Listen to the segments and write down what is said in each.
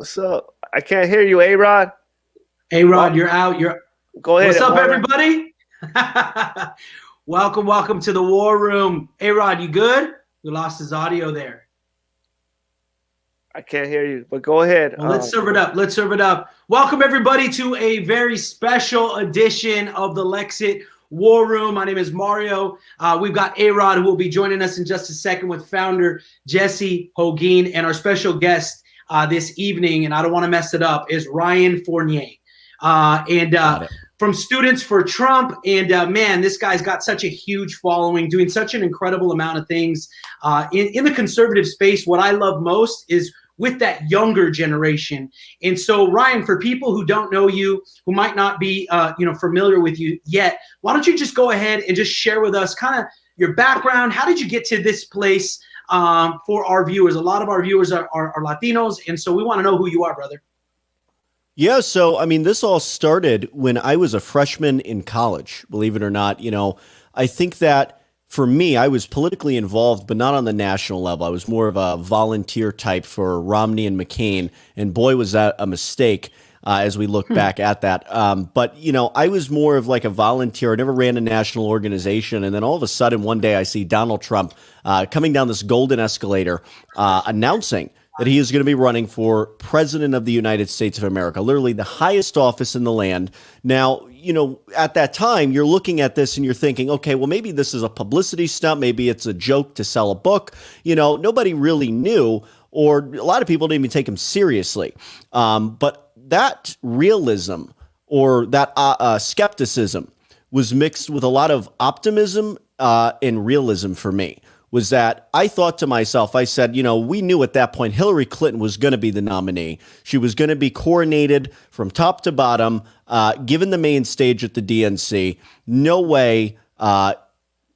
What's up? I can't hear you, A-Rod. A-Rod, you're out. Go ahead. What's up, everybody? Welcome to the War Room. A-Rod, you good? We lost his audio there. I can't hear you, but go ahead. Well, let's serve it up. Welcome, everybody, to a very special edition of the Lexit War Room. My name is Mario. We've got A-Rod, who will be joining us in just a second, with founder Jesse Hogan, and our special guest this evening, and I don't want to mess it up, is Ryan Fournier. From Students for Trump. And man, this guy's got such a huge following, doing such an incredible amount of things in the conservative space. What I love most is with that younger generation. And so, Ryan, for people who don't know you, who might not be familiar with you yet, why don't you just go ahead and just share with us kind of your background? How did you get to this place for our viewers? A lot of our viewers are Latinos, and so we want to know who you are, brother. Yeah, so I mean, this all started when I was a freshman in college, believe it or not. I think that for me, I was politically involved, but not on the national level. I was more of a volunteer type for Romney and McCain, and boy, was that a mistake as we look back at that. But I was more of like a volunteer. I never ran a national organization, and then all of a sudden, one day, I see Donald Trump coming down this golden escalator, announcing that he is going to be running for president of the United States of America, literally the highest office in the land. Now, at that time, you're looking at this and you're thinking, okay, well, maybe this is a publicity stunt. Maybe it's a joke to sell a book. Nobody really knew, or a lot of people didn't even take him seriously. But that realism or that skepticism was mixed with a lot of optimism and realism for me. Was that I thought to myself, I said, we knew at that point Hillary Clinton was going to be the nominee. She was going to be coronated from top to bottom, given the main stage at the DNC. No way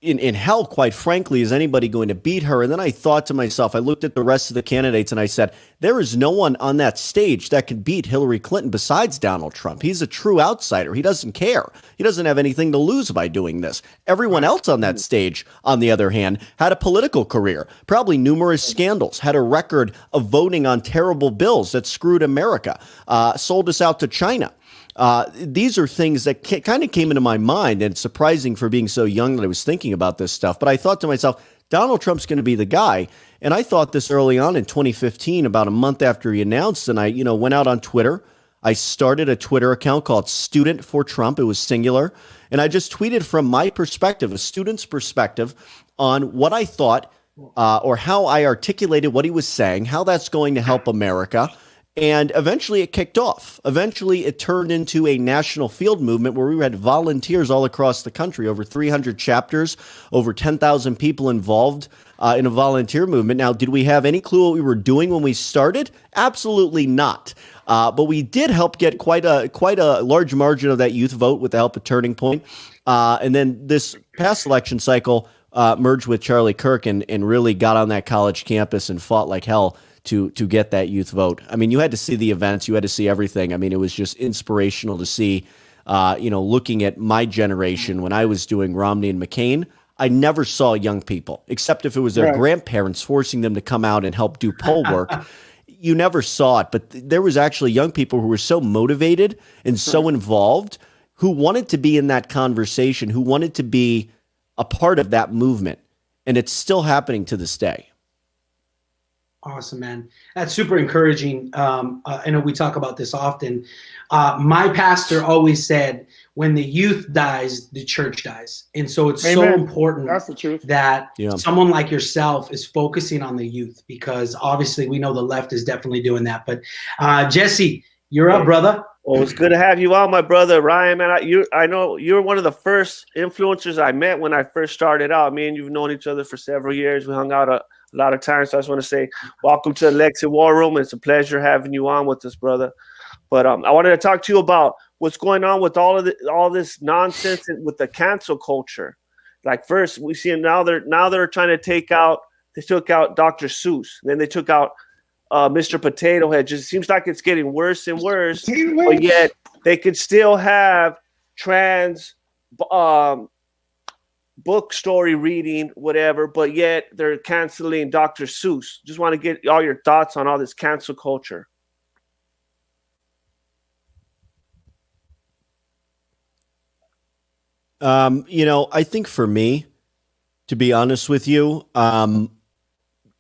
in hell, quite frankly, is anybody going to beat her. And then I thought to myself, I looked at the rest of the candidates and I said, there is no one on that stage that could beat Hillary Clinton besides Donald Trump. He's a true outsider. He doesn't care. He doesn't have anything to lose by doing this. Everyone else on that stage, on the other hand, had a political career, probably numerous scandals, had a record of voting on terrible bills that screwed America, sold us out to China. These are things that kind of came into my mind, and it's surprising for being so young that I was thinking about this stuff. But I thought to myself, Donald Trump's going to be the guy. And I thought this early on in 2015, about a month after he announced, and I, went out on Twitter. I started a Twitter account called Student for Trump. It was singular. And I just tweeted from my perspective, a student's perspective, on what I thought or how I articulated what he was saying, how that's going to help America. And eventually it kicked off. Eventually it turned into a national field movement where we had volunteers all across the country, over 300 chapters, over 10,000 people involved in a volunteer movement. Now, did we have any clue what we were doing when we started? Absolutely not. But we did help get quite a large margin of that youth vote with the help of Turning Point. And then this past election cycle merged with Charlie Kirk and really got on that college campus and fought like hell to get that youth vote. I mean, you had to see the events, you had to see everything. I mean, it was just inspirational to see, looking at my generation when I was doing Romney and McCain. I never saw young people, except if it was their grandparents forcing them to come out and help do poll work. You never saw it, but there was actually young people who were so motivated and so involved, who wanted to be in that conversation, who wanted to be a part of that movement. And it's still happening to this day. Awesome, man. That's super encouraging. I know we talk about this often. My pastor always said, when the youth dies, the church dies. And so it's so important That's the truth. that someone like yourself is focusing on the youth, because obviously we know the left is definitely doing that. But Jesse, you're up, brother. Well, it's good to have you on, my brother Ryan. Man, I know you're one of the first influencers I met when I first started out. Me and you've known each other for several years. We hung out a lot of times. So I just want to say welcome to the Lexit War Room. It's a pleasure having you on with us, brother. But I wanted to talk to you about what's going on with all this nonsense with the cancel culture. Like, first we see now they're trying to take out. They took out Dr. Seuss. Then they took out Mr. Potato Head. Just seems like it's getting worse and worse. But yet they could still have trans book story reading, whatever, but yet they're canceling Dr. Seuss. Just want to get all your thoughts on all this cancel culture. I think for me, to be honest with you,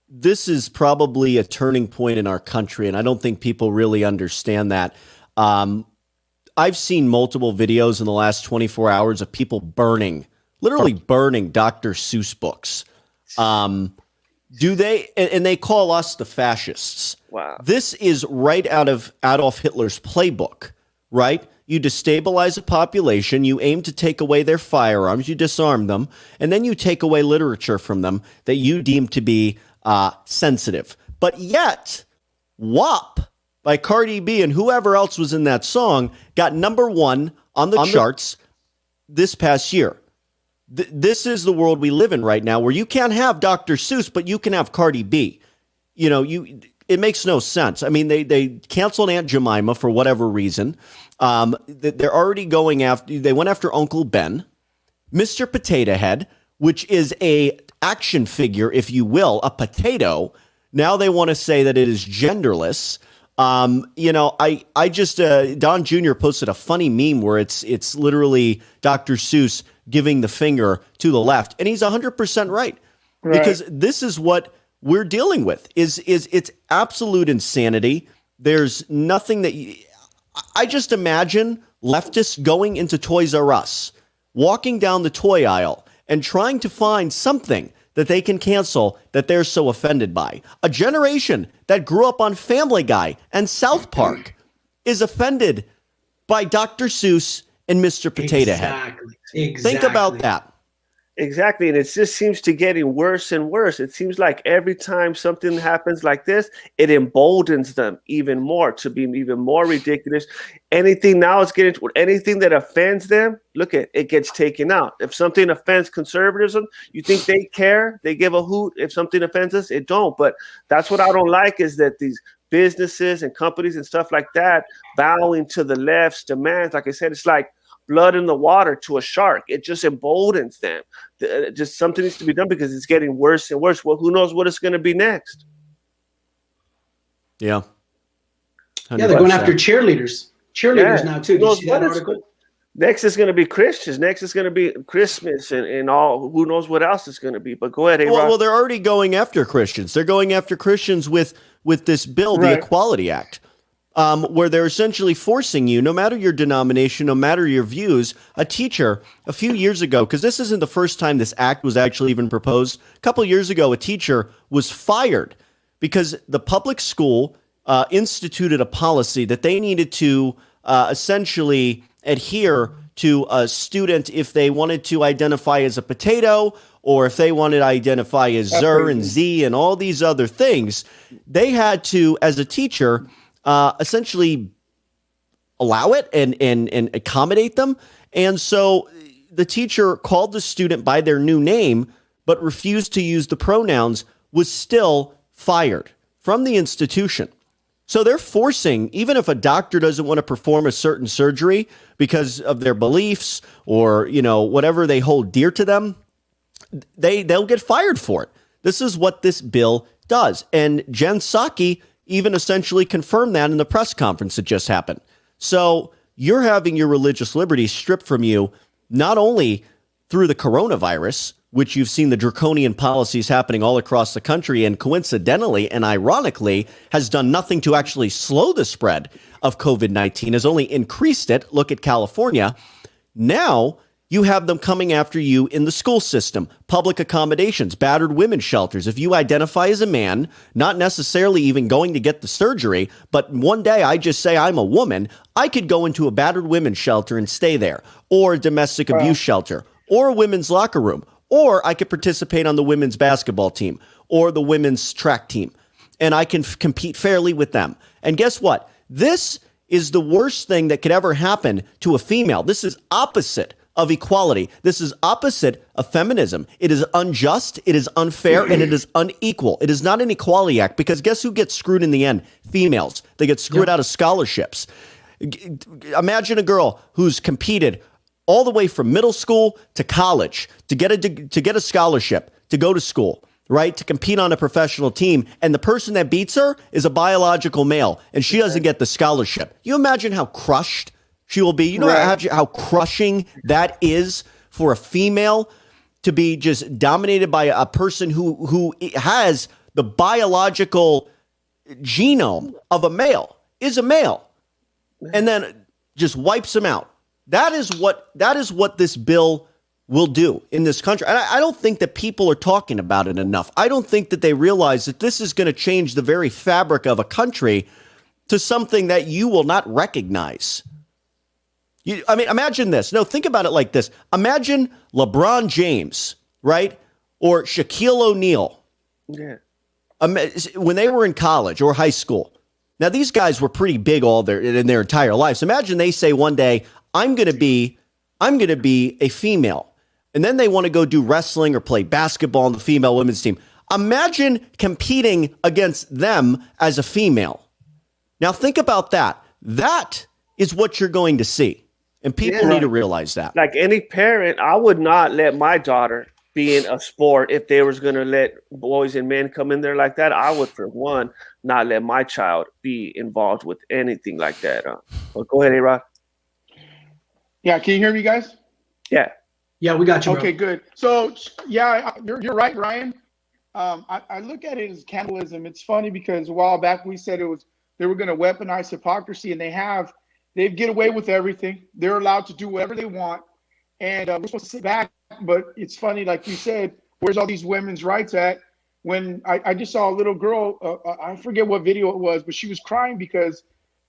this is probably a turning point in our country, and I don't think people really understand that. I've seen multiple videos in the last 24 hours of people literally burning Dr. Seuss books. Do they? And they call us the fascists. Wow. This is right out of Adolf Hitler's playbook, right? You destabilize a population, you aim to take away their firearms, you disarm them, and then you take away literature from them that you deem to be sensitive. But yet, WAP by Cardi B and whoever else was in that song got #1 on the charts this past year. This is the world we live in right now, where you can't have Dr. Seuss, but you can have Cardi B. It makes no sense. I mean, they canceled Aunt Jemima for whatever reason. They're already going after. They went after Uncle Ben, Mr. Potato Head, which is a action figure, if you will, a potato. Now they want to say that it is genderless. I just Don Jr. posted a funny meme where it's literally Dr. Seuss giving the finger to the left, and he's 100% right, because this is what we're dealing with. Is it's absolute insanity. There's nothing that I just imagine leftists going into Toys R Us, walking down the toy aisle, and trying to find something that they can cancel that they're so offended by. A generation that grew up on Family Guy and South Park is offended by Dr. Seuss and Mr. Potato Head. Exactly. Think about that. Exactly. And it just seems to getting worse and worse. It seems like every time something happens like this, it emboldens them even more to be even more ridiculous. Anything now is getting to anything that offends them. Look at it gets taken out. If something offends conservatism, you think they care? They give a hoot. If something offends us, it don't. But that's what I don't like, is that these businesses and companies and stuff like that bowing to the left's demands. Like I said, it's like blood in the water to a shark. It just emboldens them. Just something needs to be done, because it's getting worse and worse. Well, who knows what it's going to be next? Yeah. 100%. Yeah, they're going after cheerleaders. Cheerleaders now too. Did you see that article? Next is going to be Christians. Next is going to be Christmas and all. Who knows what else it's going to be? But go ahead. Well, they're already going after Christians. They're going after Christians with this bill, the Equality Act. Where they're essentially forcing you, no matter your denomination, no matter your views, a teacher a few years ago, because this isn't the first time this act was actually even proposed. A couple of years ago, a teacher was fired because the public school instituted a policy that they needed to essentially adhere to a student if they wanted to identify as a potato, or if they wanted to identify as Zer and Z and all these other things. They had to, as a teacher, essentially allow it and accommodate them. And so the teacher called the student by their new name, but refused to use the pronouns, was still fired from the institution. So they're forcing, even if a doctor doesn't want to perform a certain surgery because of their beliefs or, whatever they hold dear to them, they'll get fired for it. This is what this bill does. And Jen Psaki even essentially confirmed that in the press conference that just happened. So you're having your religious liberty stripped from you, not only through the coronavirus, which you've seen the draconian policies happening all across the country, and coincidentally and ironically has done nothing to actually slow the spread of COVID-19, has only increased it. Look at California. Now you have them coming after you in the school system, public accommodations, battered women's shelters. If you identify as a man, not necessarily even going to get the surgery, but one day I just say I'm a woman, I could go into a battered women's shelter and stay there, or a domestic abuse shelter, or a women's locker room, or I could participate on the women's basketball team or the women's track team, and I can compete fairly with them. And guess what? This is the worst thing that could ever happen to a female. This is opposite of equality. This is opposite of feminism. It is unjust, it is unfair, and it is unequal. It is not an equality act, because guess who gets screwed in the end? Females. They get screwed out of scholarships. Imagine a girl who's competed all the way from middle school to college to get a scholarship, to go to school, right? To compete on a professional team. And the person that beats her is a biological male, and she doesn't get the scholarship. You imagine how crushed she will be. You know how crushing that is for a female to be just dominated by a person who has the biological genome of a male, is a male, and then just wipes him out. That is what this bill will do in this country. And I don't think that people are talking about it enough. I don't think that they realize that this is going to change the very fabric of a country to something that you will not recognize. I mean, imagine this. No, think about it like this. Imagine LeBron James, right? Or Shaquille O'Neal. Yeah. When they were in college or high school. Now, these guys were pretty big in their entire lives. Imagine they say one day, I'm going to be a female. And then they want to go do wrestling or play basketball on the female women's team. Imagine competing against them as a female. Now, think about that. That is what you're going to see. And people need to realize that. Like any parent, I would not let my daughter be in a sport if they was going to let boys and men come in there like that. I would, for one, not let my child be involved with anything like that. But go ahead, A-Rod. Yeah, can you hear me, guys? Yeah. Yeah, we got you, bro. Okay, good. So, yeah, you're right, Ryan. I look at it as cannibalism. It's funny because a while back we said they were going to weaponize hypocrisy, and they get away with everything. They're allowed to do whatever they want, and we're supposed to sit back. But it's funny, like you said, where's all these women's rights at? When I just saw a little girl, I forget what video it was, but she was crying because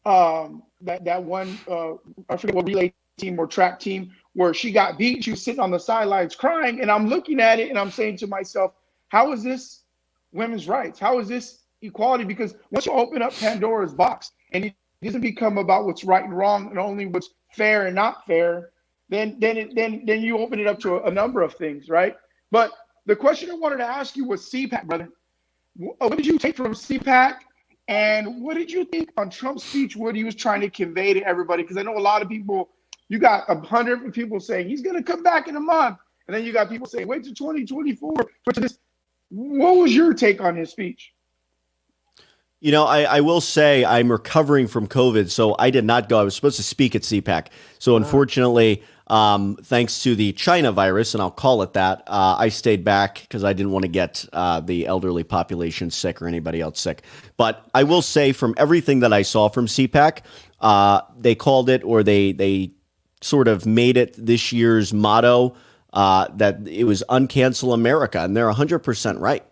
that one, I forget what relay team or track team, where she got beat. She was sitting on the sidelines crying, and I'm looking at it and I'm saying to myself, how is this women's rights? How is this equality? Because once you open up Pandora's box and it doesn't become about what's right and wrong and only what's fair and not fair, then you open it up to a number of things, right? But the question I wanted to ask you was CPAC, brother. What did you take from CPAC? And what did you think on Trump's speech, what he was trying to convey to everybody? Because I know a lot of people, you got 100 people saying he's going to come back in a month. And then you got people saying, wait till 2024. What was your take on his speech? You know, I will say I'm recovering from COVID, so I did not go. I was supposed to speak at CPAC. So unfortunately, thanks to the China virus, and I'll call it that, I stayed back because I didn't want to get the elderly population sick or anybody else sick. But I will say from everything that I saw from CPAC, they called it, or they sort of made it this year's motto that it was Uncancel America, and they're 100% right.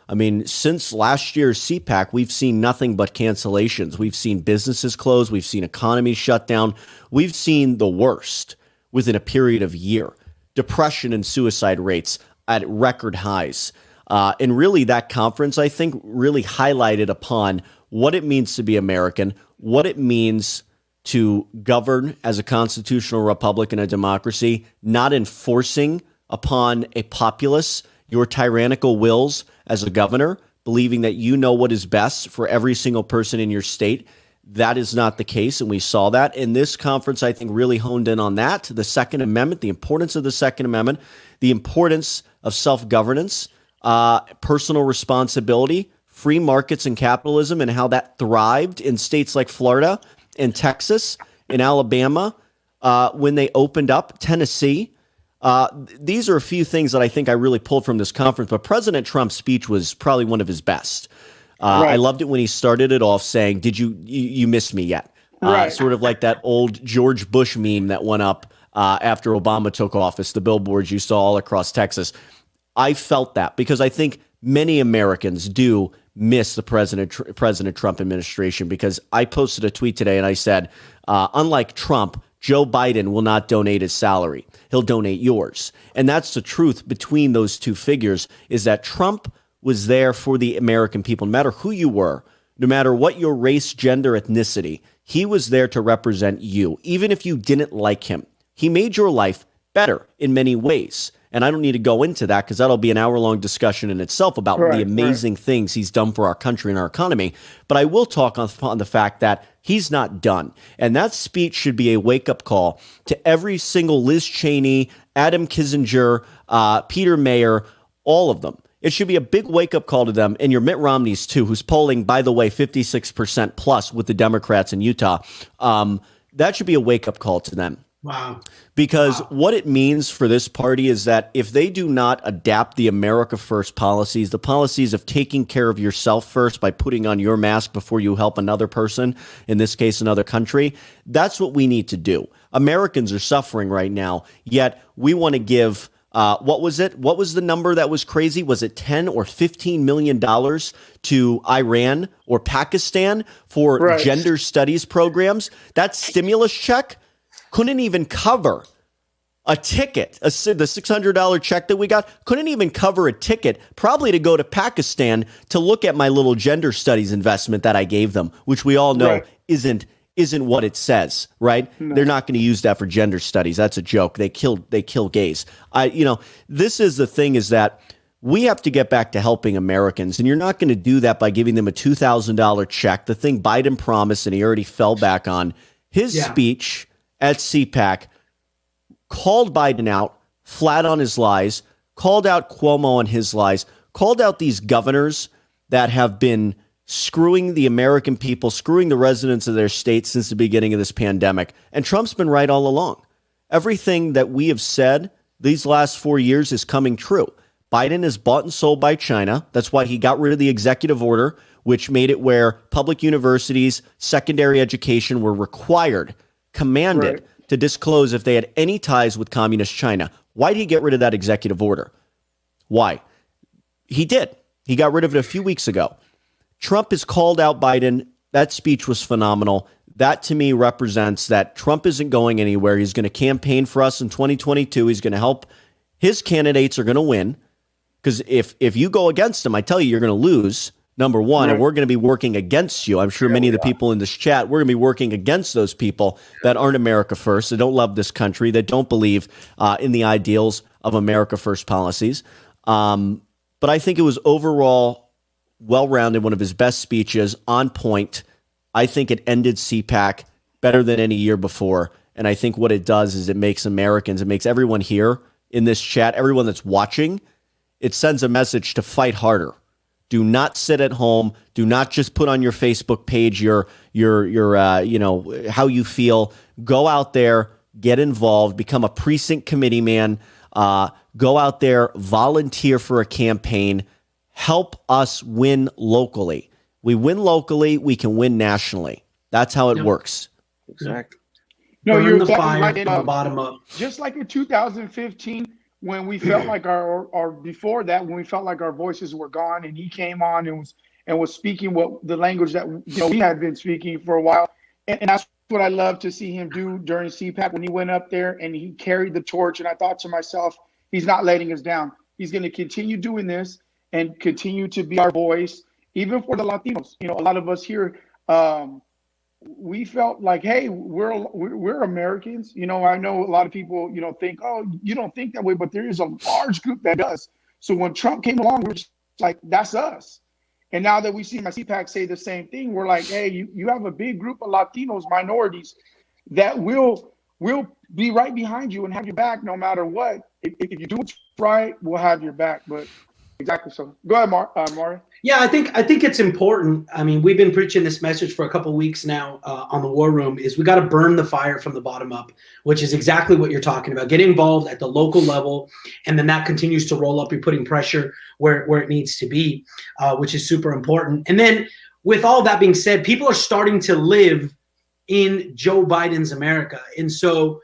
I mean, since last year's CPAC, we've seen nothing but cancellations. We've seen businesses close. We've seen economies shut down. We've seen the worst within a period of a year. Depression and suicide rates at record highs. And really that conference, I think, really highlighted upon what it means to be American, what it means to govern as a constitutional republic and a democracy, not enforcing upon a populace your tyrannical wills as a governor, believing that you know what is best for every single person in your state. That is not the case, and we saw that. And this conference, I think, really honed in on that, the Second Amendment, the importance of the Second Amendment, the importance of self-governance, personal responsibility, free markets and capitalism, and how that thrived in states like Florida and Texas and Alabama when they opened up, Tennessee. These are a few things that I think I really pulled from this conference, but President Trump's speech was probably one of his best. Right. I loved it when he started it off saying, did you miss me yet? Right. Sort of like that old George Bush meme that went up after Obama took office, the billboards you saw all across Texas. I felt that because I think many Americans do miss the President Trump administration, because I posted a tweet today and I said, unlike Trump, Joe Biden will not donate his salary. He'll donate yours. And that's the truth between those two figures, is that Trump was there for the American people, no matter who you were, no matter what your race, gender, ethnicity. He was there to represent you, even if you didn't like him. He made your life better in many ways. And I don't need to go into that because that'll be an hour-long discussion in itself about the amazing things he's done for our country and our economy. But I will talk on the fact that he's not done. And that speech should be a wake-up call to every single Liz Cheney, Adam Kinzinger, Peter Mayer, all of them. It should be a big wake-up call to them, and your Mitt Romney's too, who's polling, by the way, 56% plus with the Democrats in Utah. That should be a wake-up call to them. Wow. Because what it means for this party is that if they do not adapt the America First policies, the policies of taking care of yourself first by putting on your mask before you help another person, in this case, another country, that's what we need to do. Americans are suffering right now, yet we want to give, what was it? What was the number that was crazy? Was it 10 or $15 million to Iran or Pakistan for gender studies programs? That stimulus check couldn't even cover a ticket. The $600 check that we got couldn't even cover a ticket, probably to go to Pakistan to look at my little gender studies investment that I gave them, which we all know isn't what it says, right? No. They're not going to use that for gender studies. That's a joke. They kill gays. This is the thing, is that we have to get back to helping Americans, and you're not going to do that by giving them a $2,000 check, the thing Biden promised and he already fell back on. His speech at CPAC called Biden out flat on his lies, called out Cuomo on his lies, called out these governors that have been screwing the American people, screwing the residents of their state since the beginning of this pandemic. And Trump's been right all along. Everything that we have said these last 4 years is coming true. Biden is bought and sold by China. That's why he got rid of the executive order, which made it where public universities, secondary education were required, commanded to disclose if they had any ties with communist China. Why did he get rid of that executive order? Why? He did. He got rid of it a few weeks ago. Trump has called out Biden. That speech was phenomenal. That, to me, represents that Trump isn't going anywhere. He's going to campaign for us in 2022. He's going to help. His candidates are going to win, because if you go against him, I tell you, you're going to lose. Number one, and we're going to be working against you. I'm sure many of the people in this chat, we're going to be working against those people that aren't America First, that don't love this country, that don't believe in the ideals of America First policies. But I think it was overall well-rounded, one of his best speeches, on point. I think it ended CPAC better than any year before. And I think what it does is it makes Americans, it makes everyone here in this chat, everyone that's watching, it sends a message to fight harder. Do not sit at home. Do not just put on your Facebook page your how you feel. Go out there, get involved, become a precinct committee man. Go out there, volunteer for a campaign. Help us win locally. We win locally, we can win nationally. That's how it works. Exactly. No, Burn you're the fire right. from the bottom up. Just like in 2015, when we felt like or before that, when we felt like our voices were gone, and he came on and was speaking what the language that we had been speaking for a while, and that's what I love to see him do during CPAC when he went up there and he carried the torch. And I thought to myself, he's not letting us down. He's going to continue doing this and continue to be our voice, even for the Latinos. A lot of us here, we felt like, hey, we're Americans. I know a lot of people, think, oh, you don't think that way, but there is a large group that does. So when Trump came along, we're just like, that's us. And now that we see my CPAC say the same thing, we're like, hey, you have a big group of Latinos, minorities, that will be right behind you and have your back no matter what. If you do what's right, we'll have your back. But exactly so. Go ahead, Mario. Yeah, I think it's important. I mean, we've been preaching this message for a couple of weeks now on the War Room, is we got to burn the fire from the bottom up, which is exactly what you're talking about. Get involved at the local level, and then that continues to roll up. You're putting pressure where it needs to be, which is super important. And then with all that being said, people are starting to live in Joe Biden's America. And so,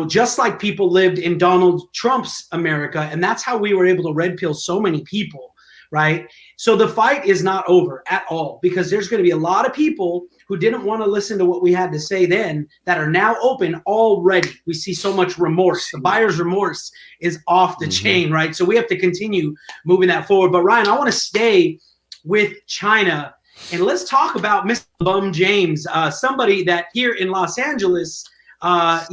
just like people lived in Donald Trump's America, and that's how we were able to red pill so many people, right? So the fight is not over at all, because there's going to be a lot of people who didn't want to listen to what we had to say then that are now open already. We see so much remorse. The buyer's remorse is off the chain, right? So we have to continue moving that forward. But Ryan, I want to stay with China, and let's talk about Mr. Bum James, somebody that here in Los Angeles, a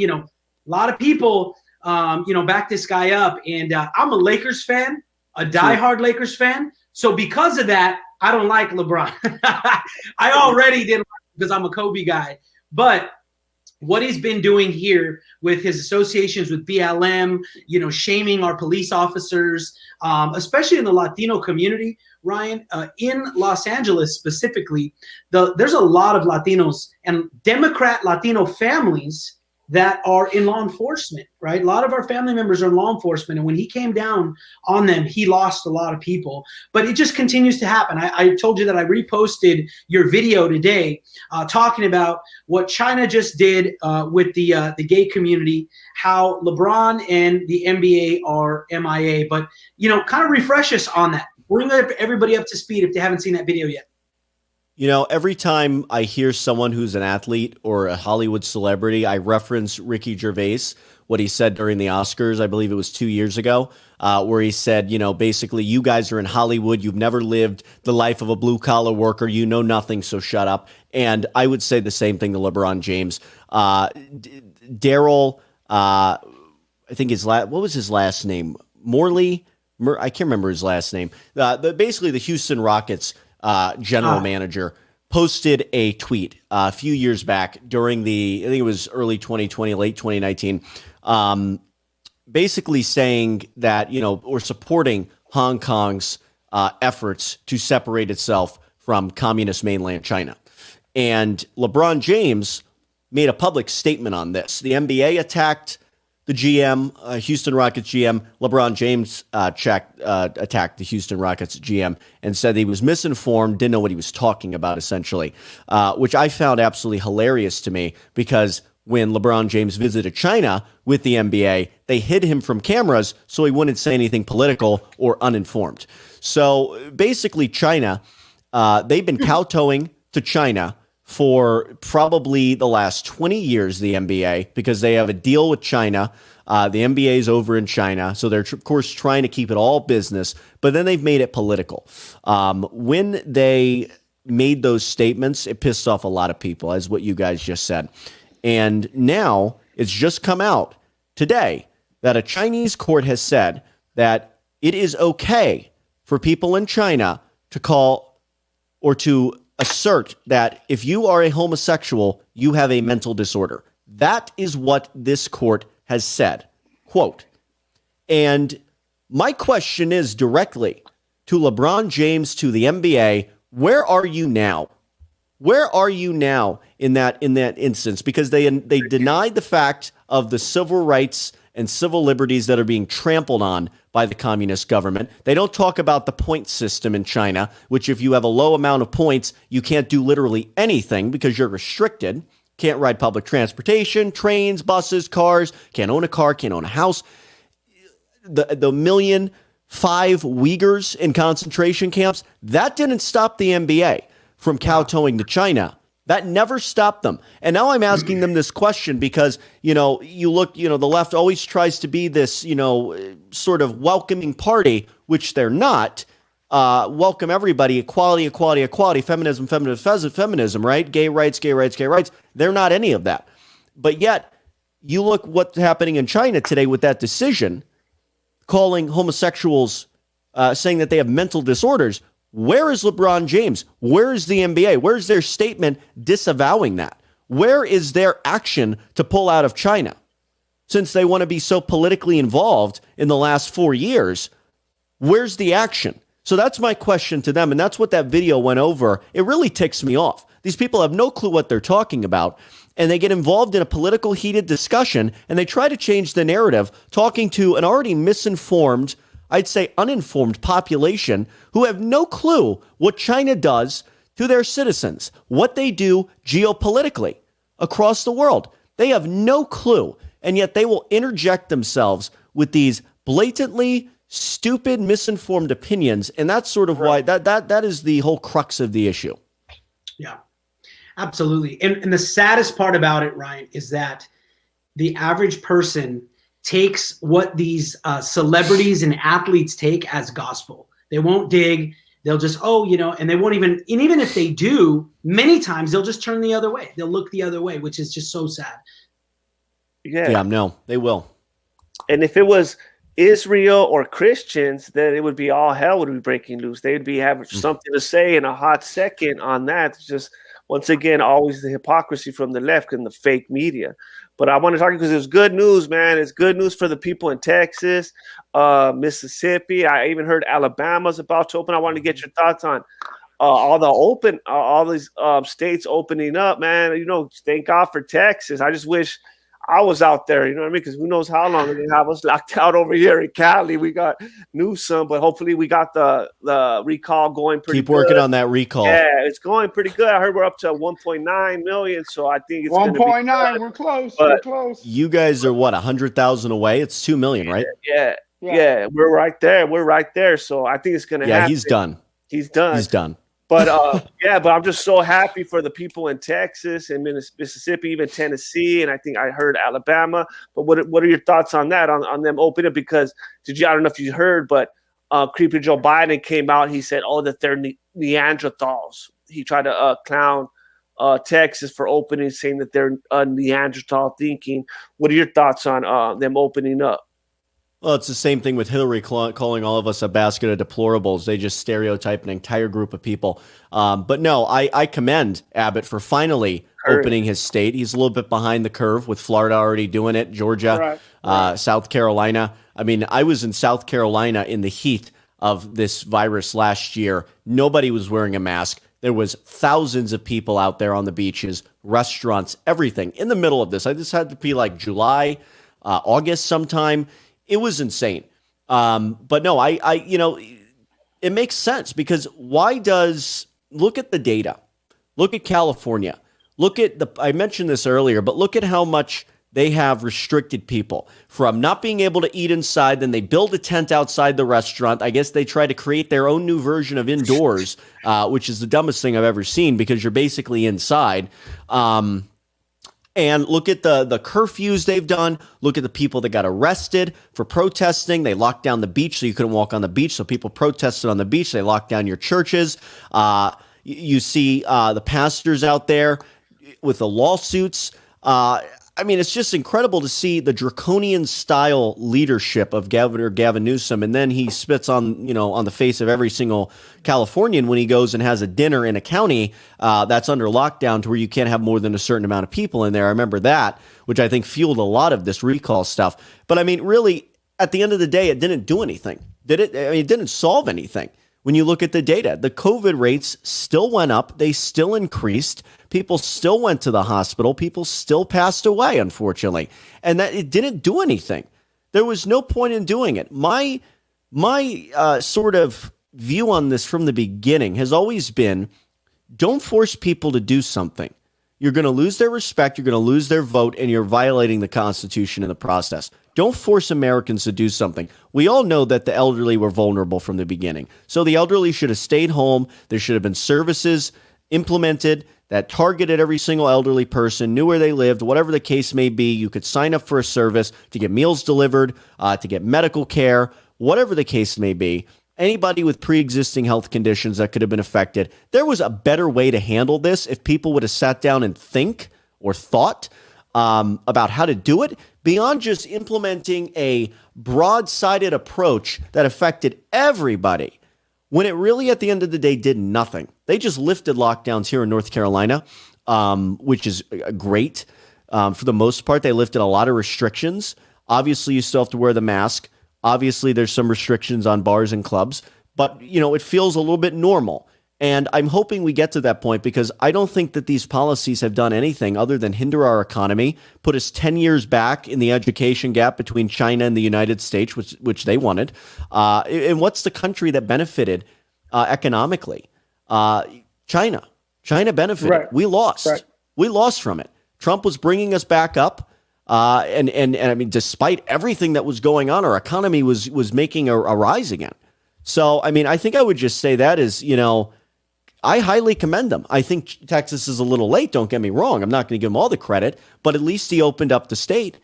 lot of people, back this guy up. And I'm a Lakers fan, a diehard Lakers fan. So because of that, I don't like LeBron. I already didn't like him because I'm a Kobe guy. But what he's been doing here with his associations with BLM, shaming our police officers, especially in the Latino community, Ryan, in Los Angeles specifically, there's a lot of Latinos and Democrat Latino families that are in law enforcement, right? A lot of our family members are in law enforcement. And when he came down on them, he lost a lot of people. But it just continues to happen. I told you that I reposted your video today talking about what China just did with the gay community, how LeBron and the NBA are MIA. But, kind of refresh us on that. Bring everybody up to speed if they haven't seen that video yet. Every time I hear someone who's an athlete or a Hollywood celebrity, I reference Ricky Gervais, what he said during the Oscars, I believe it was 2 years ago, where he said, basically, you guys are in Hollywood. You've never lived the life of a blue collar worker. You know nothing, so shut up. And I would say the same thing to LeBron James. Daryl, I think what was his last name? Morley? I can't remember his last name. Basically, the Houston Rockets general manager posted a tweet a few years back during I think it was early 2020, late 2019, basically saying that, or supporting Hong Kong's efforts to separate itself from communist mainland China. And LeBron James made a public statement on this. The NBA attacked the GM, Houston Rockets GM. LeBron James attacked the Houston Rockets GM and said he was misinformed, didn't know what he was talking about, essentially, which I found absolutely hilarious to me because when LeBron James visited China with the NBA, they hid him from cameras so he wouldn't say anything political or uninformed. So basically, China, they've been kowtowing to China for probably the last 20 years, the NBA, because they have a deal with China. The NBA is over in China, so they're, of course, trying to keep it all business, but then they've made it political. When they made those statements, it pissed off a lot of people, as what you guys just said. And now it's just come out today that a Chinese court has said that it is okay for people in China to call or to assert that if you are a homosexual, you have a mental disorder. That is what this court has said. Quote. And my question is directly to LeBron James, to the NBA, where are you now? Where are you now in that instance? Because they denied the fact of the civil rights and civil liberties that are being trampled on by the communist government. They don't talk about the point system in China, which if you have a low amount of points, you can't do literally anything because you're restricted. Can't ride public transportation, trains, buses, cars, can't own a car, can't own a house. The 1.5 million Uyghurs in concentration camps, that didn't stop the NBA from kowtowing to China. That never stopped them. And now I'm asking them this question because, you look, the left always tries to be this, sort of welcoming party, which they're not. Welcome everybody, equality, equality, equality, feminism, feminism, right? Gay rights, gay rights, gay rights. They're not any of that. But yet, you look what's happening in China today with that decision, calling homosexuals, saying that they have mental disorders. Where is LeBron James? Where is the NBA? Where's their statement disavowing that? Where is their action to pull out of China? Since they want to be so politically involved in the last 4 years, where's the action? So that's my question to them, and that's what that video went over. It really ticks me off. These people have no clue what they're talking about, and they get involved in a political heated discussion, and they try to change the narrative, talking to an already misinformed, I'd say uninformed population who have no clue what China does to their citizens, what they do geopolitically across the world. They have no clue, and yet they will interject themselves with these blatantly stupid, misinformed opinions, and that's sort of why that is the whole crux of the issue. Yeah, absolutely. And the saddest part about it, Ryan, is that the average person takes what these celebrities and athletes take as gospel. They won't dig. They'll just, and they won't even, and even if they do, many times they'll just turn the other way. They'll look the other way, which is just so sad. Yeah, no, they will. And if it was Israel or Christians, then it would be all hell would be breaking loose. They'd be having something to say in a hot second on that. It's just, once again, always the hypocrisy from the left and the fake media. But I want to talk because it's good news, man. It's good news for the people in Texas, Mississippi. I even heard Alabama's about to open. I wanted to get your thoughts on all these states opening up, man. Thank God for Texas. I just wish I was out there, you know what I mean? Because who knows how long they have us locked out over here in Cali. We got Newsom, but hopefully we got the recall going pretty good. Keep working on that recall. Yeah, it's going pretty good. I heard we're up to 1.9 million, so I think it's 1.9. We're close. We're close. You guys are what, 100,000 away? It's 2 million, right? Yeah. We're right there. We're right there. So I think it's gonna happen. He's done. He's done. But but I'm just so happy for the people in Texas and Mississippi, even Tennessee, and I think I heard Alabama. But what are your thoughts on that, on them opening? Because I don't know if you heard, but creepy Joe Biden came out. He said, that they're Neanderthals. He tried to clown Texas for opening, saying that they're Neanderthal thinking. What are your thoughts on them opening up? Well, it's the same thing with Hillary calling all of us a basket of deplorables. They just stereotype an entire group of people. But no, I commend Abbott for finally opening his state. He's a little bit behind the curve with Florida already doing it, Georgia, South Carolina. I mean, I was in South Carolina in the heat of this virus last year. Nobody was wearing a mask. There was thousands of people out there on the beaches, restaurants, everything in the middle of this. This had to be like July, August sometime. It was insane. But no, it makes sense because look at the data. Look at California. I mentioned this earlier, but look at how much they have restricted people from not being able to eat inside. Then they build a tent outside the restaurant. I guess they try to create their own new version of indoors, which is the dumbest thing I've ever seen because you're basically inside. And look at the curfews they've done. Look at the people that got arrested for protesting. They locked down the beach so you couldn't walk on the beach. So people protested on the beach. They locked down your churches. You see the pastors out there with the lawsuits. I mean, it's just incredible to see the draconian style leadership of Governor Gavin Newsom. And then he spits on the face of every single Californian when he goes and has a dinner in a county that's under lockdown to where you can't have more than a certain amount of people in there. I remember that, which I think fueled a lot of this recall stuff. But I mean, really, at the end of the day, it didn't do anything, did it? I mean, it didn't solve anything. When you look at the data, the COVID rates still went up. They still increased. People still went to the hospital. People still passed away, unfortunately. And that it didn't do anything. There was no point in doing it. My sort of view on this from the beginning has always been, don't force people to do something. You're going to lose their respect. You're going to lose their vote, and you're violating the Constitution in the process. Don't force Americans to do something. We all know that the elderly were vulnerable from the beginning. So the elderly should have stayed home. There should have been services implemented that targeted every single elderly person, knew where they lived, whatever the case may be. You could sign up for a service to get meals delivered, to get medical care, whatever the case may be. Anybody with pre-existing health conditions that could have been affected. There was a better way to handle this if people would have sat down and think or thought about how to do it, beyond just implementing a broad-sided approach that affected everybody, when it really, at the end of the day, did nothing. They just lifted lockdowns here in North Carolina, which is great. For the most part, they lifted a lot of restrictions. Obviously, you still have to wear the mask. Obviously, there's some restrictions on bars and clubs, but it feels a little bit normal. And I'm hoping we get to that point because I don't think that these policies have done anything other than hinder our economy, put us 10 years back in the education gap between China and the United States, which they wanted. And what's the country that benefited economically? China. China benefited. Right. We lost. Right. We lost from it. Trump was bringing us back up. And I mean, despite everything that was going on, our economy was making a rise again. So, I mean, I think I would just say that is, I highly commend them. I think Texas is a little late. Don't get me wrong. I'm not going to give him all the credit, but at least he opened up the state.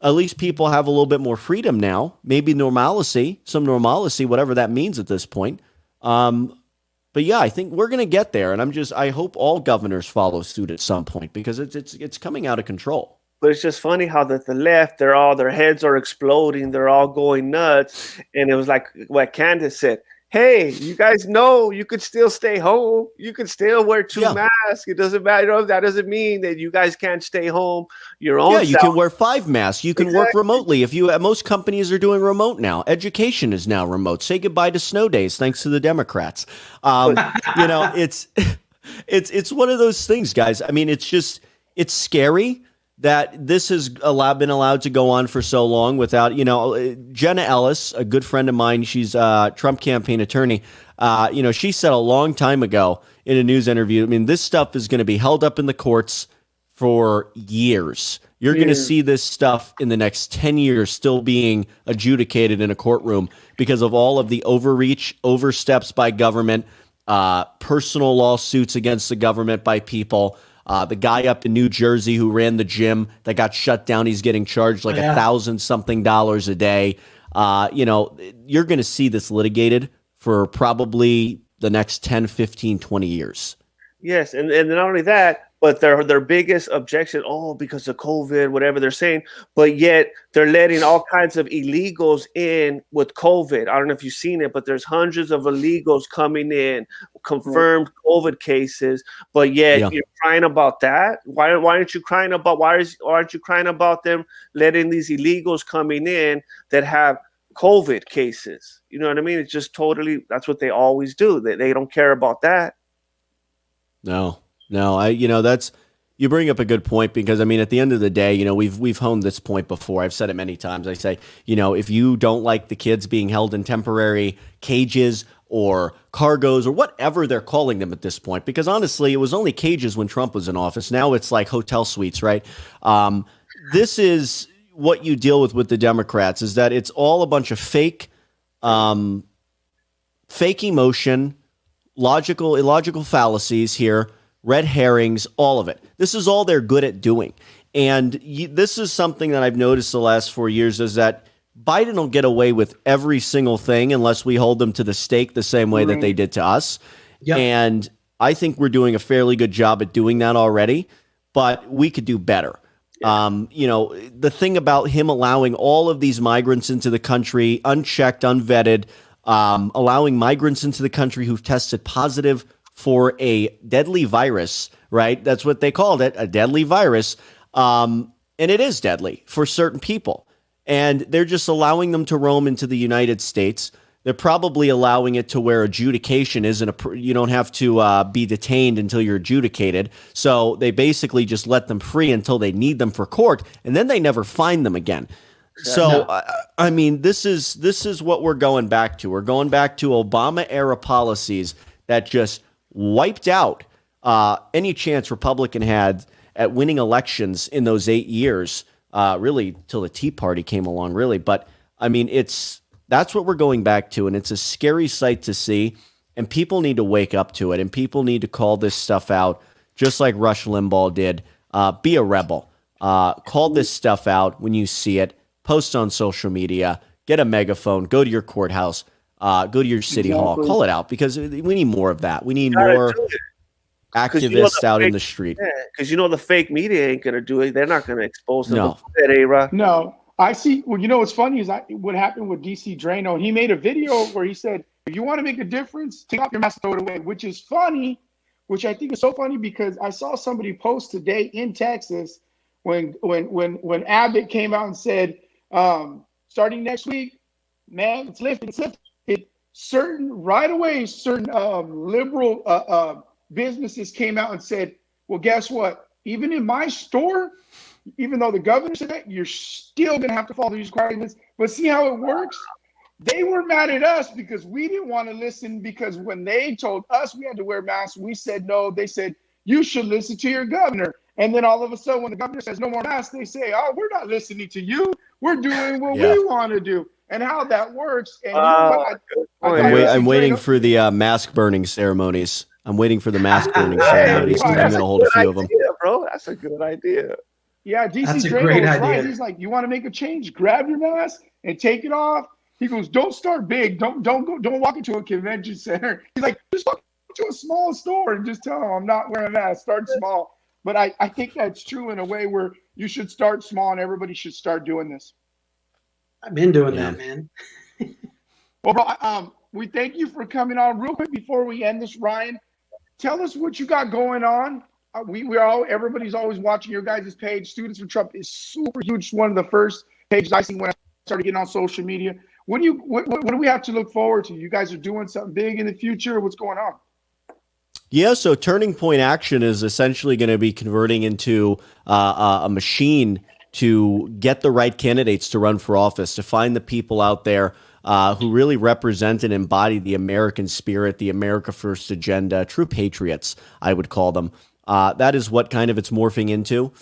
At least people have a little bit more freedom now. Maybe normalcy, whatever that means at this point. But yeah, I think we're going to get there. And I hope all governors follow suit at some point because it's coming out of control. But it's just funny how the left, their heads are exploding. They're all going nuts. And it was like what Candace said. Hey, you guys know you could still stay home. You could still wear two masks. It doesn't matter. That doesn't mean that you guys can't stay home your own self. You can wear 5 masks. You can work remotely. Most companies are doing remote now. Education is now remote. Say goodbye to snow days, thanks to the Democrats. It's one of those things, guys. I mean, it's scary that this has been allowed to go on for so long without, Jenna Ellis, a good friend of mine, she's a Trump campaign attorney. She said a long time ago in a news interview, I mean, this stuff is going to be held up in the courts for years. You're going to see this stuff in the next 10 years still being adjudicated in a courtroom because of all of the overreach, oversteps by government, personal lawsuits against the government by people. The guy up in New Jersey who ran the gym that got shut down, he's getting charged like $1,000-something a day. You're going to see this litigated for probably the next 10, 15, 20 years. Yes, and not only that, but their biggest objection, because of COVID, whatever they're saying, but yet they're letting all kinds of illegals in with COVID. I don't know if you've seen it, but there's hundreds of illegals coming in, confirmed COVID cases, but yet you're crying about that. Why aren't you crying about aren't you crying about them letting these illegals coming in that have COVID cases? You know what I mean? It's just totally, that's what they always do. They don't care about that. No, you bring up a good point because, I mean, at the end of the day, we've honed this point before. I've said it many times. I say, if you don't like the kids being held in temporary cages or cargos or whatever they're calling them at this point, because honestly, it was only cages when Trump was in office. Now it's like hotel suites, right? This is what you deal with the Democrats, is that it's all a bunch of fake emotion, illogical fallacies here, red herrings, all of it. This is all they're good at doing. And this is something that I've noticed the last 4 years, is that Biden will get away with every single thing unless we hold them to the stake the same way that they did to us. Yep. And I think we're doing a fairly good job at doing that already, but we could do better. The thing about him allowing all of these migrants into the country, unchecked, unvetted, allowing migrants into the country who've tested positive for a deadly virus, right? That's what they called it, a deadly virus. And it is deadly for certain people. And they're just allowing them to roam into the United States. They're probably allowing it to where adjudication you don't have to be detained until you're adjudicated. So they basically just let them free until they need them for court, and then they never find them again. So, I mean, this is what we're going back to. We're going back to Obama-era policies that just wiped out any chance Republican had at winning elections in those 8 years, really till the Tea Party came along, really. But, I mean, that's what we're going back to, and it's a scary sight to see, and people need to wake up to it, and people need to call this stuff out, just like Rush Limbaugh did. Be a rebel. Call this stuff out when you see it. Post on social media, get a megaphone, go to your courthouse, go to your city hall, call it out, because we need more of that. We need more activists out in the street. Because the fake media ain't going to do it. They're not going to expose them No. that era. No, I see. Well, what's funny is what happened with DC Drano. He made a video where he said, if you want to make a difference, take off your mask, throw it away, which is funny, which I think is so funny because I saw somebody post today in Texas when Abbott came out and said, starting next week, man, it's lifted. Certain liberal businesses came out and said, well, guess what? Even in my store, even though the governor said that, you're still going to have to follow these requirements. But see how it works? They were mad at us because we didn't want to listen, because when they told us we had to wear masks, we said no. They said, you should listen to your governor. And then all of a sudden, when the governor says no more masks, they say, oh, we're not listening to you. We're doing what we want to do. And how that works. And I'm waiting for the mask burning ceremonies. I'm waiting for the mask burning ceremonies. I'm going to hold a few of them. Bro, that's a good idea. Yeah, DC That's a Drano great was idea. right. He's like, you want to make a change? Grab your mask and take it off. He goes, don't start big. Don't walk into a convention center. He's like, just walk into a small store and just tell them I'm not wearing a mask. Start small. But I think that's true in a way where you should start small and everybody should start doing this. I've been doing that, man. Well, bro, we thank you for coming on. Real quick before we end this, Ryan, tell us what you got going on. Everybody's always watching your guys' page. Students for Trump is super huge. One of the first pages I seen when I started getting on social media. What do we have to look forward to? You guys are doing something big in the future. What's going on? Yeah, so Turning Point Action is essentially going to be converting into a machine to get the right candidates to run for office, to find the people out there who really represent and embody the American spirit, the America First agenda, true patriots, I would call them. That is what kind of it's morphing into.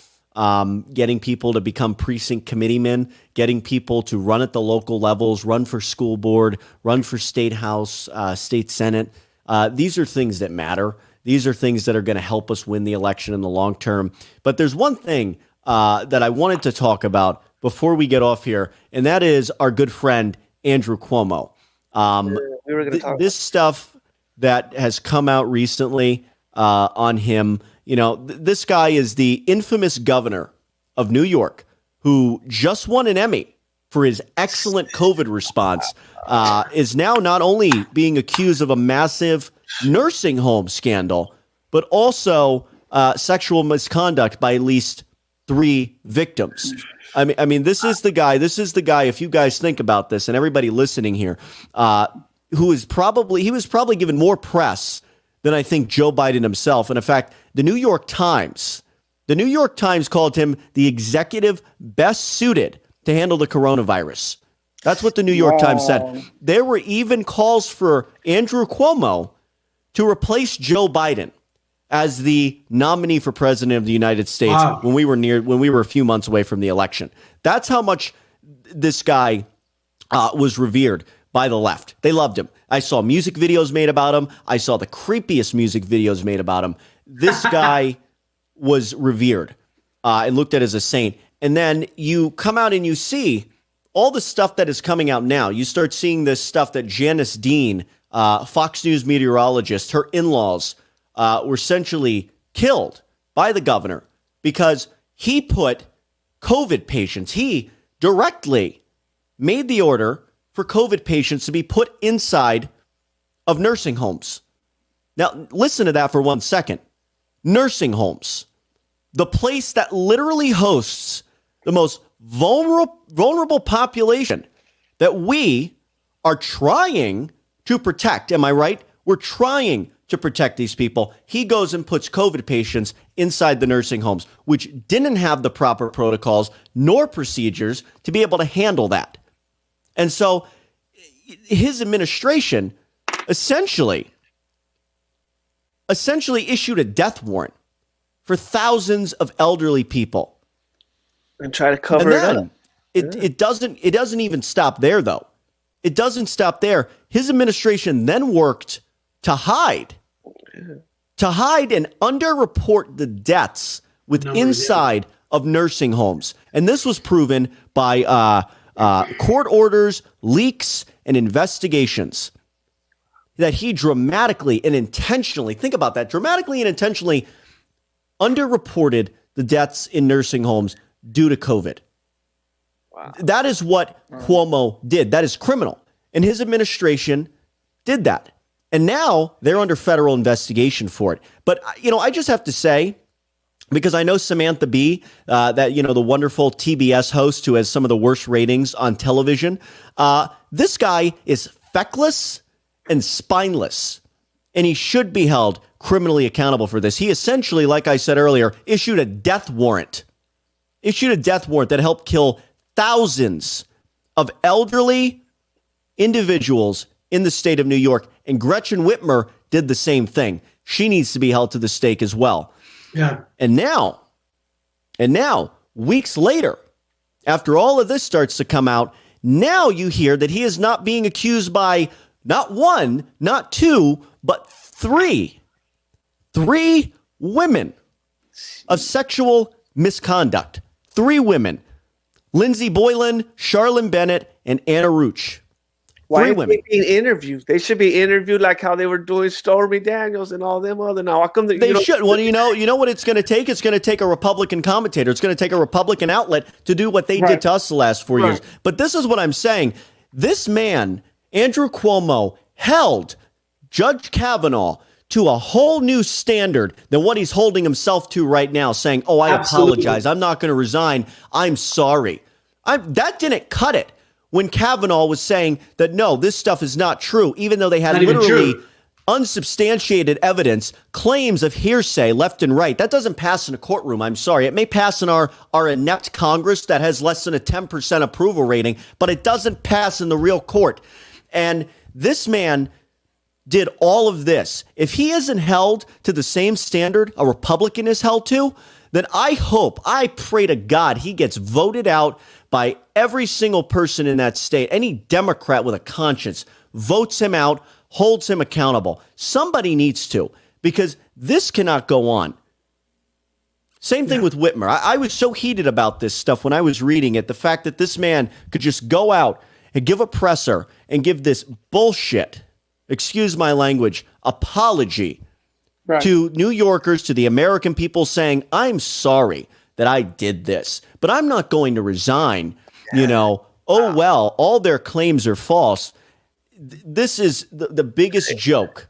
Getting people to become precinct committeemen, getting people to run at the local levels, run for school board, run for state house, state senate. These are things that matter. These are things that are going to help us win the election in the long term. But there's one thing that I wanted to talk about before we get off here, and that is our good friend, Andrew Cuomo. We were gonna talk This stuff that has come out recently on him, this guy is the infamous governor of New York who just won an Emmy for his excellent COVID response, is now not only being accused of a massive nursing home scandal, but also sexual misconduct by at least 3 victims. I mean, this is the guy, if you guys think about this, and everybody listening here, he was probably given more press than I think Joe Biden himself. And in fact, the New York Times called him the executive best suited to handle the coronavirus. That's what the New York Times said. There were even calls for Andrew Cuomo to replace Joe Biden as the nominee for president of the United States when we were a few months away from the election. That's how much this guy was revered by the left. They loved him. I saw music videos made about him. I saw the creepiest music videos made about him. This guy was revered and looked at as a saint. And then you come out and you see all the stuff that is coming out now. You start seeing this stuff that Janice Dean, Fox News meteorologist, her in-laws were essentially killed by the governor because he put COVID patients, he directly made the order for COVID patients to be put inside of nursing homes. Now, listen to that for 1 second. Nursing homes, the place that literally hosts the most vulnerable population that we are trying to protect. Am I right? We're trying to protect these people. He goes and puts COVID patients inside the nursing homes, which didn't have the proper protocols nor procedures to be able to handle that. And so his administration essentially issued a death warrant for thousands of elderly people. and try to cover it up. It doesn't even stop there, though. It doesn't stop there. His administration then worked to hide and underreport the deaths inside of nursing homes. And this was proven by court orders, leaks, and investigations that he dramatically and intentionally, think about that, dramatically and intentionally underreported the deaths in nursing homes due to COVID. Wow. That is what Cuomo did. That is criminal. And his administration did that. And now they're under federal investigation for it. But, I just have to say, because I know Samantha Bee, the wonderful TBS host who has some of the worst ratings on television, this guy is feckless and spineless, and he should be held criminally accountable for this. He essentially, like I said earlier, issued a death warrant that helped kill thousands of elderly individuals in the state of New York. And Gretchen Whitmer did the same thing. She needs to be held to the stake as well. Yeah. And now, weeks later, after all of this starts to come out, now you hear that he is not being accused by not one, not two, but three women of sexual misconduct. 3 women. Lindsay Boylan, Charlene Bennett, and Anna Ruch. Why are they being interviewed? They should be interviewed like how they were doing Stormy Daniels and all them other. Now, how come they should? Well, you know what it's going to take? It's going to take a Republican commentator. It's going to take a Republican outlet to do what they did to us the last 4 years. But this is what I'm saying. This man, Andrew Cuomo, held Judge Kavanaugh to a whole new standard than what he's holding himself to right now, saying, "Oh, I apologize. I'm not going to resign. I'm sorry." That didn't cut it. When Kavanaugh was saying that, no, this stuff is not true, even though they had literally unsubstantiated evidence, claims of hearsay left and right. That doesn't pass in a courtroom. I'm sorry. It may pass in our inept Congress that has less than a 10% approval rating, but it doesn't pass in the real court. And this man did all of this. If he isn't held to the same standard a Republican is held to, then I pray to God he gets voted out by every single person in that state. Any Democrat with a conscience votes him out, holds him accountable. Somebody needs to, because this cannot go on. Same thing with Whitmer. I was so heated about this stuff when I was reading it. The fact that this man could just go out and give a presser and give this bullshit, excuse my language, apology to New Yorkers, to the American people, saying, I'm sorry that I did this, but I'm not going to resign. Well, all their claims are false. This is the biggest joke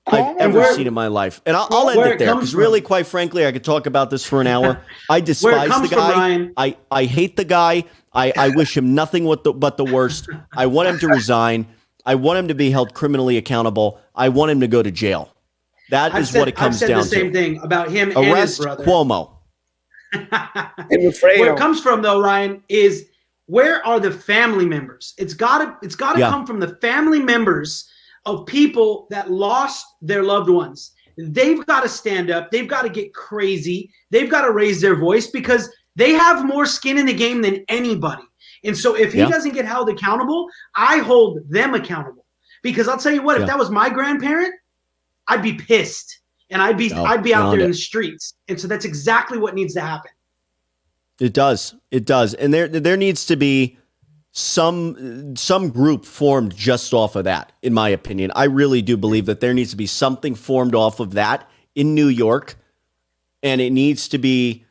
I've ever seen in my life. And I'll end it there, because really, quite frankly, I could talk about this for an hour. I despise the guy. I hate the guy. I wish him nothing but the worst. I want him to resign. I want him to be held criminally accountable. I want him to go to jail. That is what it comes down to. I've said the same thing about him and his brother. Cuomo. Where it comes from, though, Ryan, is where are the family members? It's got to come from the family members of people that lost their loved ones. They've got to stand up. They've got to get crazy. They've got to raise their voice, because they have more skin in the game than anybody. And so if he doesn't get held accountable, I hold them accountable. Because I'll tell you what, if that was my grandparent, I'd be pissed, and I'd be out there in the streets. And so that's exactly what needs to happen. It does. And there needs to be some group formed just off of that, in my opinion. I really do believe that there needs to be something formed off of that in New York, and it needs to be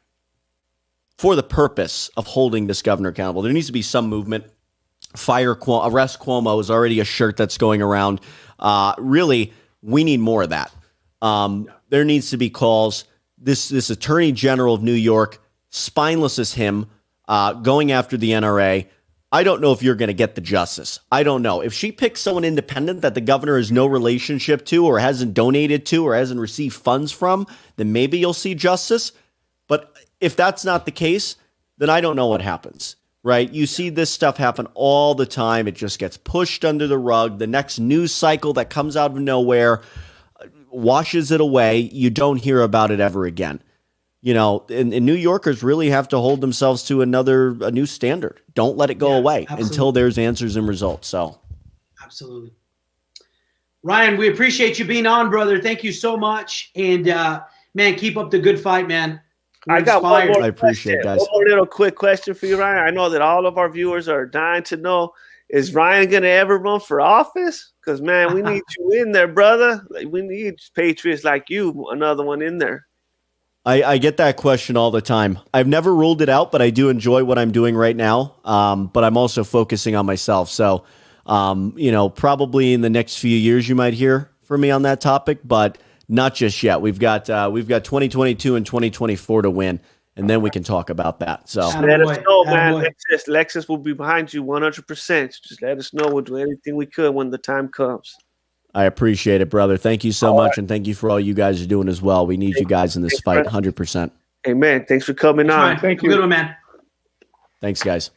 for the purpose of holding this governor accountable. There needs to be some movement. Arrest Cuomo is already a shirt that's going around. Really, we need more of that. There needs to be calls. This Attorney General of New York, spineless as him, going after the NRA. I don't know if you're going to get the justice. I don't know. If she picks someone independent that the governor has no relationship to, or hasn't donated to, or hasn't received funds from, then maybe you'll see justice. But if that's not the case, then I don't know what happens, right? You see this stuff happen all the time. It just gets pushed under the rug. The next news cycle that comes out of nowhere washes it away. You don't hear about it ever again. And New Yorkers really have to hold themselves to a new standard. Don't let it go away until there's answers and results. So, absolutely. Ryan, we appreciate you being on, brother. Thank you so much. And man, keep up the good fight, man. I got one more. I appreciate it, guys. One more little quick question for you, Ryan. I know that all of our viewers are dying to know: is Ryan going to ever run for office? Because man, we need you in there, brother. We need patriots like you. Another one in there. I get that question all the time. I've never ruled it out, but I do enjoy what I'm doing right now. But I'm also focusing on myself. So, probably in the next few years, you might hear from me on that topic, but not just yet. We've got 2022 and 2024 to win, and then we can talk about that. So let us know, man. Lexus will be behind you 100%. Just let us know. We'll do anything we could when the time comes. I appreciate it, brother. Thank you so much, and thank you for all you guys are doing as well. We need you guys in this fight, 100%. Amen. Thanks for coming on. Thank you. Good one, man. Thanks, guys.